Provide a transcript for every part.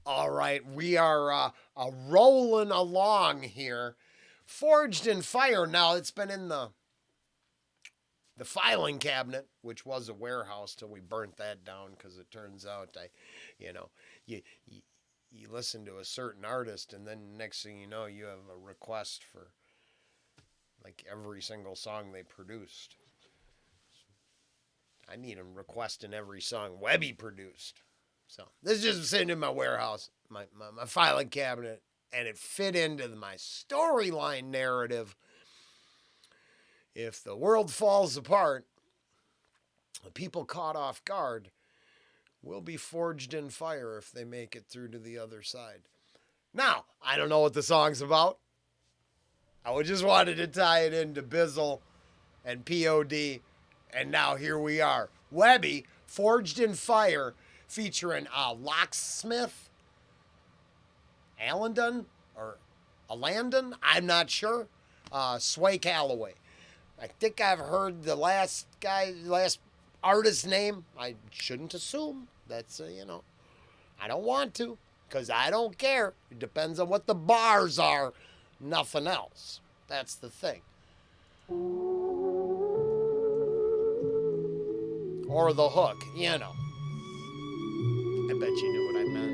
All right, we are rolling along here. Forged in Fire. Now, it's been in the filing cabinet, which was a warehouse till we burnt that down because it turns out you know, you you listen to a certain artist and then next thing you know you have a request for like every single song they produced. I need them requesting every song Webby produced. So this is just sitting in my warehouse, my filing cabinet, and it fit into my storyline narrative. If the world falls apart, the people caught off guard will be forged in fire if they make it through to the other side. Now, I don't know what the song's about. I just wanted to tie it into Bizzle and POD, and now here we are. Webby, Forged in Fire, featuring Locksmith, Alandon, or Alandon, I'm not sure. Sway Calloway. I think I've heard the last artist's name. I shouldn't assume. That's, I don't want to, because I don't care. It depends on what the bars are, nothing else. That's the thing. Or the hook, I bet you knew what I meant.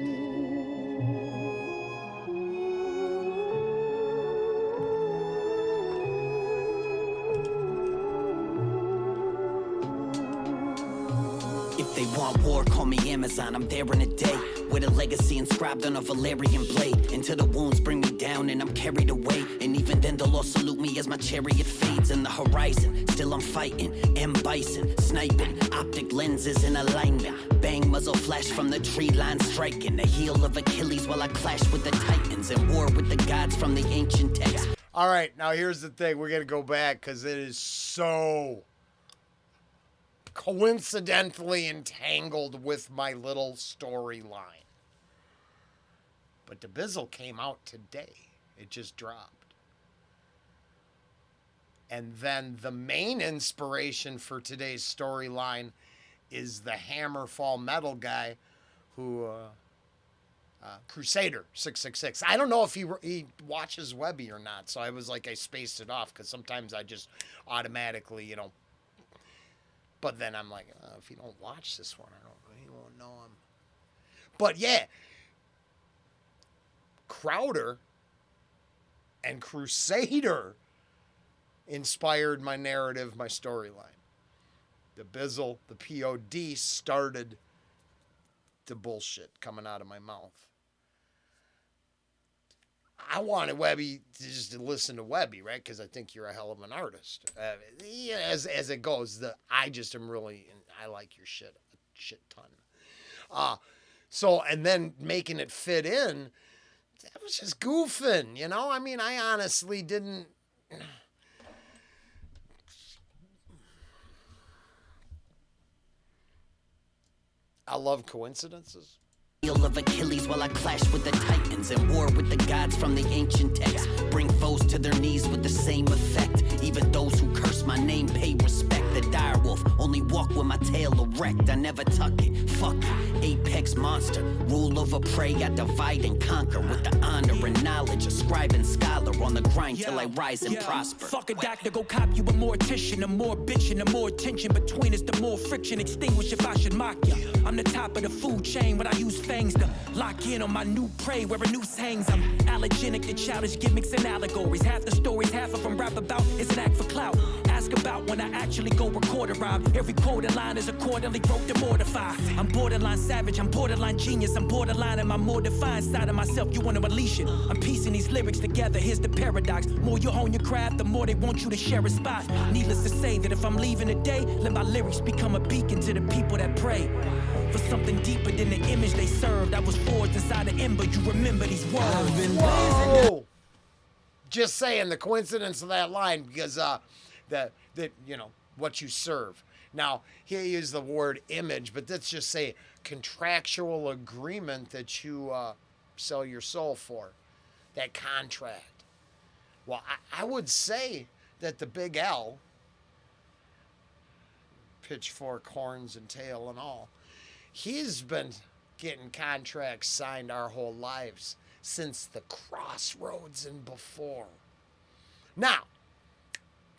If they want war, call me Amazon, I'm there in a day. With a legacy inscribed on a Valerian blade. Until the wounds bring me down and I'm carried away. And even then they'll all salute me as my chariot fades in the horizon. Still I'm fighting, M. Bison, sniping. Optic lenses in alignment. Bang muzzle flash from the tree line striking. The heel of Achilles while I clash with the titans. And war with the gods from the ancient text. All right, now here's the thing. We're going to go back because it is so coincidentally entangled with my little storyline. But the Bizzle came out today. It just dropped. And then the main inspiration for today's storyline is the Hammerfall metal guy who, Crusader 666. I don't know if he watches Webby or not, so I was like, I spaced it off because sometimes I just automatically, But then I'm like, if you don't watch this one, he won't know him. But yeah, Crowder and Crusader inspired my narrative, my storyline. The Bizzle, the POD started the bullshit coming out of my mouth. I wanted Webby to just listen to Webby, right? Because I think you're a hell of an artist. As it goes, I just am really, I like your shit a shit ton. So, and then making it fit in, that was just goofing, I mean, I honestly didn't. I love coincidences. Heel of Achilles while I clash with the titans and war with the gods from the ancient text. Bring foes to their knees with the same effect. Even those who curse my name pay respect. The direwolf only walk with my tail erect. I never tuck it, fuck it. Apex monster, rule over prey. I divide and conquer with the honor and knowledge. A scribe and scholar on the grind till I rise and prosper. Fuck a doctor, go cop you a mortician. The more bitching, the more tension between us, the more friction. Extinguish if I should mock ya. I'm the top of the food chain when I use fangs to lock in on my new prey where a noose hangs. I'm allergenic to childish gimmicks and allegories. Half the stories, half of them rap about is an act for clout. Ask about when I actually go record a rhyme. Every quoted line is accordingly wrote to mortify. I'm borderline savage, I'm borderline genius. I'm borderline in my more defined side of myself. You want to unleash it. I'm piecing these lyrics together. Here's the paradox. More you hone your craft, the more they want you to share a spot. Needless to say that if I'm leaving today, let my lyrics become a beacon to the people that pray for something deeper than the image they served. I was forged inside the ember. You remember these words. Whoa. Just saying the coincidence of that line because that what you serve. Now here you use the word image, but let's just say contractual agreement that you sell your soul for. That contract. Well, I would say that the Big L, pitchfork, horns, and tail and all, he's been getting contracts signed our whole lives since the crossroads and before. Now,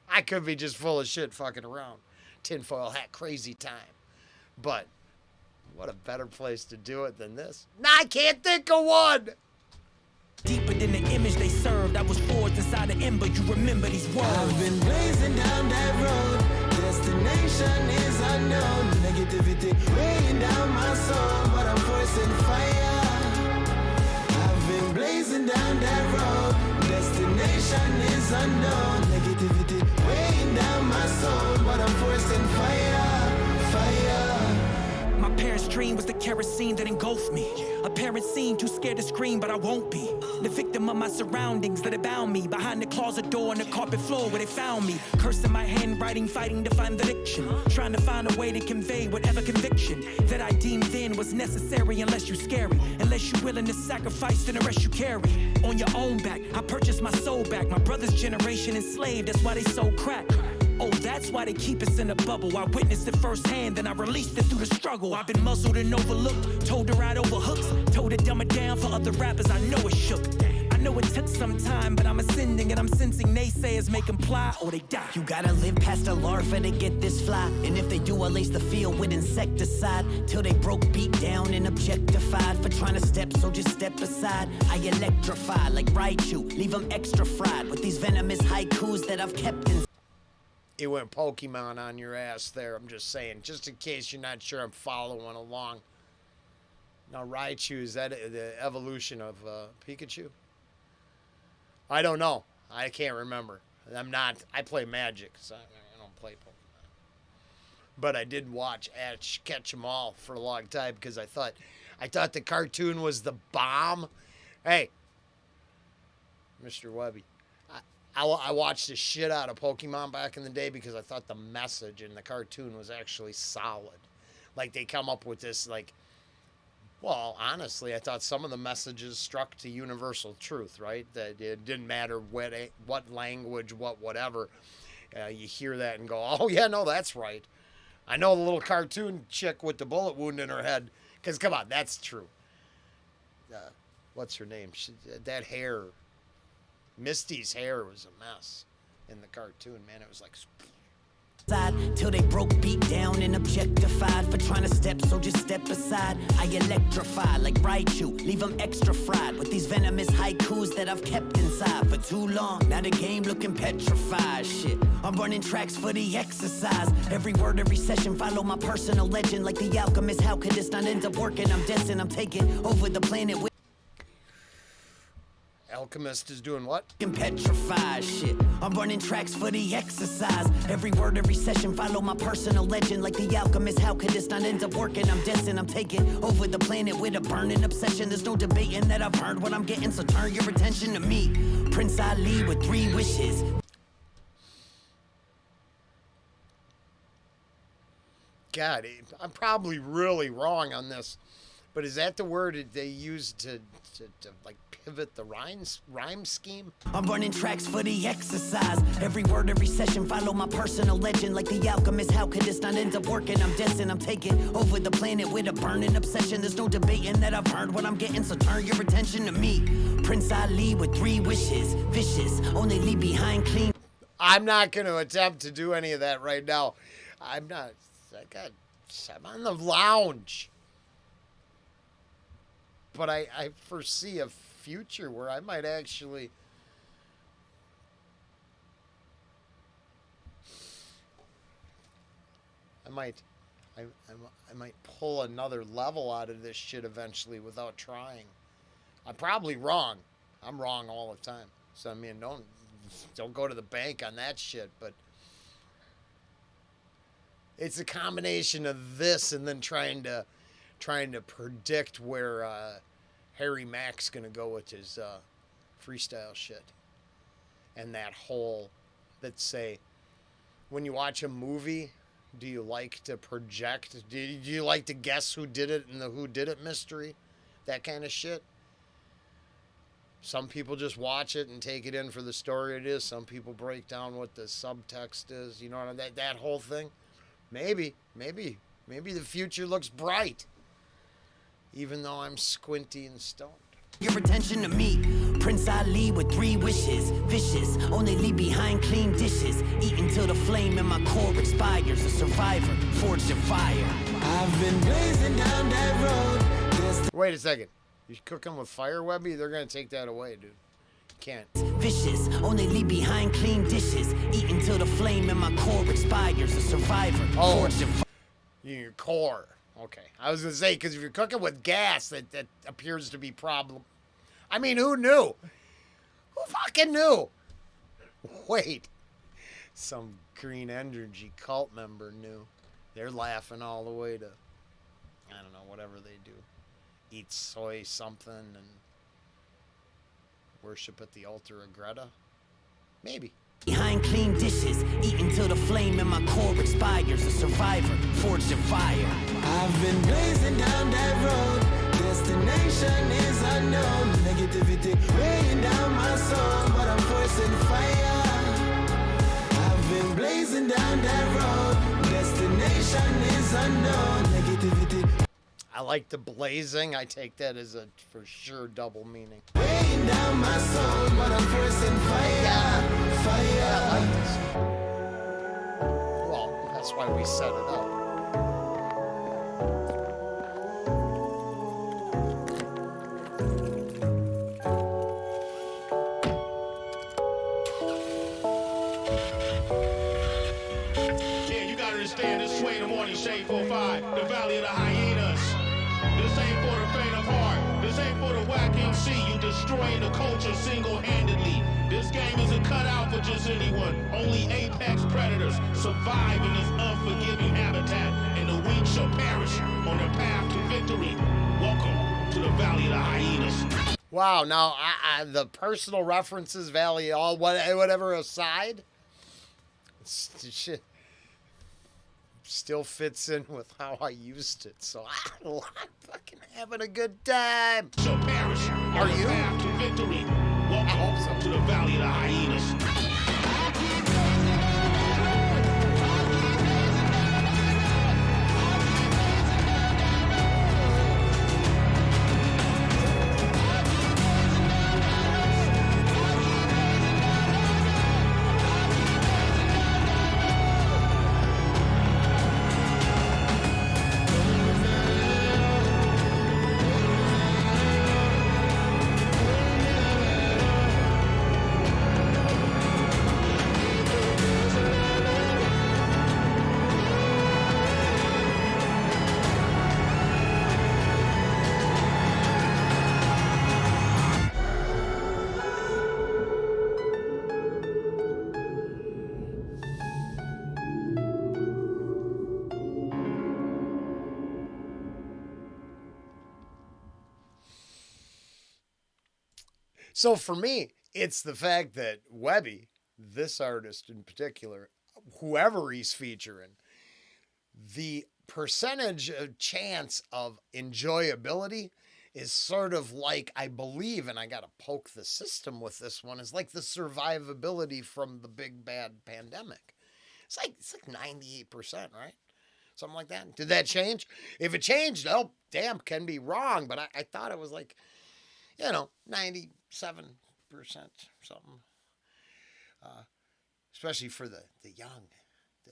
I could be just full of shit fucking around. Tinfoil hat, crazy time. But what a better place to do it than this? Nah, I can't think of one. Deeper than the image they served, I was forged inside the ember. You remember these words. I've been blazing down that road. Destination is unknown. Negativity weighing down my soul, but I'm forcing fire. I've been blazing down that road. Destination is unknown. Negativity weighing down my soul, but I'm forcing fire. Fire. My parents' dream was the kerosene that engulfed me. A parent scene, too scared to scream, but I won't be. The victim of my surroundings that have bound me. Behind the closet door on the carpet floor where they found me. Cursing my handwriting, fighting to find the diction. Trying to find a way to convey whatever conviction that I deemed then was necessary. Unless you scary, unless you willing to sacrifice, then the rest you carry. On your own back, I purchased my soul back. My brother's generation enslaved, that's why they so crack. Oh, that's why they keep us in a bubble. I witnessed it firsthand, then I released it through the struggle. I've been muzzled and overlooked, told to ride over hooks, told to dumb it down for other rappers. I know it shook. I know it took some time, but I'm ascending and I'm sensing naysayers make them fly or they die. You gotta live past a larva to get this fly. And if they do, I'll lace the field with insecticide till they broke, beat down, and objectified for trying to step, so just step aside. I electrify like Raichu, leave them extra fried with these venomous haikus that I've kept in. It went Pokemon on your ass there. I'm just saying, just in case you're not sure I'm following along. Now, Raichu, is that the evolution of Pikachu? I don't know. I can't remember. I play Magic, so I don't play Pokemon. But I did watch Ash Catch 'em All for a long time because I thought the cartoon was the bomb. Hey, Mr. Webby. I watched the shit out of Pokemon back in the day because I thought the message in the cartoon was actually solid. Like, they come up with this, like, well, honestly, I thought some of the messages struck to universal truth, right? That it didn't matter what language, whatever. You hear that and go, oh, yeah, no, that's right. I know the little cartoon chick with the bullet wound in her head. Because, come on, that's true. What's her name? That hair... Misty's hair was a mess in the cartoon, man. It was like... Till they broke, beat down, and objectified for trying to step, so just step aside. I electrify like Raichu, leave them extra fried with these venomous haikus that I've kept inside for too long. Now the game looking petrified. Shit, I'm running tracks for the exercise. Every word, every session, follow my personal legend like the alchemist. How could this not end up working? I'm destined, I'm taking over the planet with... Alchemist is doing what? Petrified shit. I'm running tracks for the exercise. Every word, every session, follow my personal legend like the alchemist. How could this not end up working? I'm destined, I'm taking over the planet with a burning obsession. There's no debating that I've heard what I'm getting, so turn your attention to me. Prince Ali with 3 wishes. God, I'm probably really wrong on this, but is that the word they use to like pivot the rhyme scheme? I'm running tracks for the exercise. Every word, every session, follow my personal legend like the alchemist. How could this not end up working? I'm destined, I'm taking over the planet with a burning obsession. There's no debating that I've heard what I'm getting, so turn your attention to me. Prince Ali with 3 wishes, vicious, only leave behind clean. I'm not going to attempt to do any of that right now. I'm on the lounge. But I foresee a future where I might actually... I might pull another level out of this shit eventually without trying. I'm probably wrong. I'm wrong all the time. So, I mean, don't go to the bank on that shit, but... It's a combination of this and then trying to predict where Harry Mack's going to go with his freestyle shit. And that whole, let's say, when you watch a movie, do you like to project? Do you like to guess who did it in the who did it mystery? That kind of shit. Some people just watch it and take it in for the story it is. Some people break down what the subtext is. You know, that whole thing. Maybe the future looks bright. even though I'm squinty and stoned. Your attention to me, Prince Ali with 3 wishes. Vicious, only leave behind clean dishes. Eating till the flame in my core expires. A survivor, forged in fire. I've been blazing down that road. Wait a second. You cooking with fire, Webby? They're gonna take that away, dude. Can't. Vicious, only leave behind clean dishes. Eating till the flame in my core expires. A survivor, forged in fire. Your core. Okay. I was gonna say, because if you're cooking with gas, that appears to be problem. I mean, who knew? Who fucking knew? Wait. Some green energy cult member knew. They're laughing all the way to, I don't know, whatever they do. Eat soy something and worship at the altar of Greta? Maybe. Behind clean dishes, eating till the flame in my core expires. A survivor, forged in fire. I've been blazing down that road. Destination is unknown. Negativity weighing down my soul, but I'm forcing fire. I've been blazing down that road. Destination is unknown. Negativity I like the blazing. I take that as a for sure double meaning. weighing down my soul, but I'm forcing fire. Fire. I like this. Well, that's why we set it up. Yeah, you gotta understand this Sway in the Morning Shade 45, the Valley of the Hyenas. This ain't for the faint of heart. This ain't for the whack MC. You destroying the culture single-handedly. This game isn't cut out for just anyone. Only apex predators survive in this unforgiving habitat, and the weak shall perish on their path to victory. Welcome to the Valley of the Hyenas. Wow, now the personal references, Valley, all whatever aside, shit still fits in with how I used it. So I'm fucking having a good time. Shall perish Are on the you? path to victory. I hope Welcome so. to the Valley of the Hyenas. So for me, it's the fact that Webby, this artist in particular, whoever he's featuring, the percentage of chance of enjoyability is sort of like, I believe, and I got to poke the system with this one, is like the survivability from the big bad pandemic. It's like 98%, right? Something like that. Did that change? If it changed, oh, damn, can be wrong. But I thought it was like, 97% something. Especially for the young, the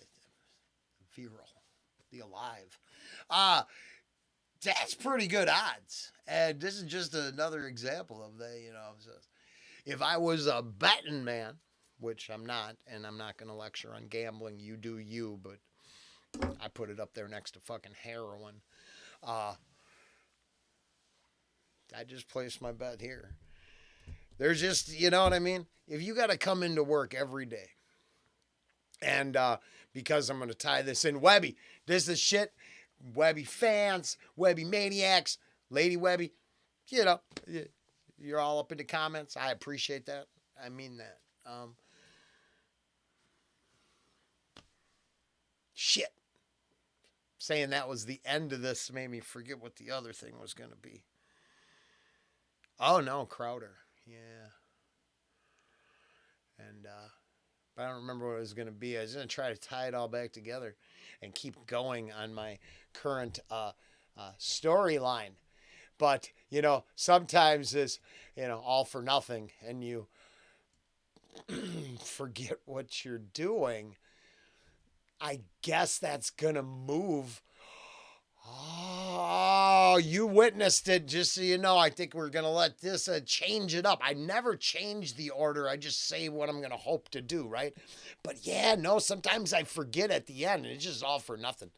virile, the alive. That's pretty good odds. And this is just another example of that, So if I was a betting man, which I'm not, and I'm not going to lecture on gambling, you do you, but I put it up there next to fucking heroin. I just placed my bet here. There's just, you know what I mean? If you got to come into work every day, and because I'm going to tie this in, Webby, this is shit. Webby fans, Webby maniacs, Lady Webby, you're all up in the comments. I appreciate that. I mean that. Shit. Saying that was the end of this made me forget what the other thing was going to be. Oh, no, Crowder. Yeah. And, but I don't remember what it was going to be. I was going to try to tie it all back together and keep going on my current storyline. But, sometimes it's, all for nothing and you forget what you're doing. I guess that's going to move. Oh, you witnessed it. Just so you know, I think we're going to let this change it up. I never change the order. I just say what I'm going to hope to do, right? But yeah, no, sometimes I forget at the end and it's just all for nothing.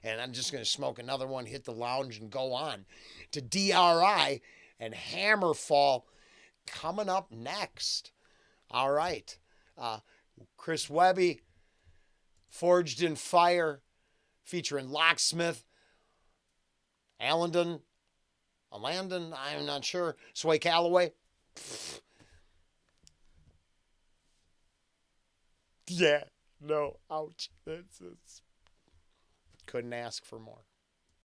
And I'm just going to smoke another one, hit the lounge, and go on to DRI and Hammerfall coming up next. All right. Chris Webby, Forged in Fire, featuring Locksmith, Alandon, I'm not sure. Sway Calloway. Yeah, no, ouch. Couldn't ask for more.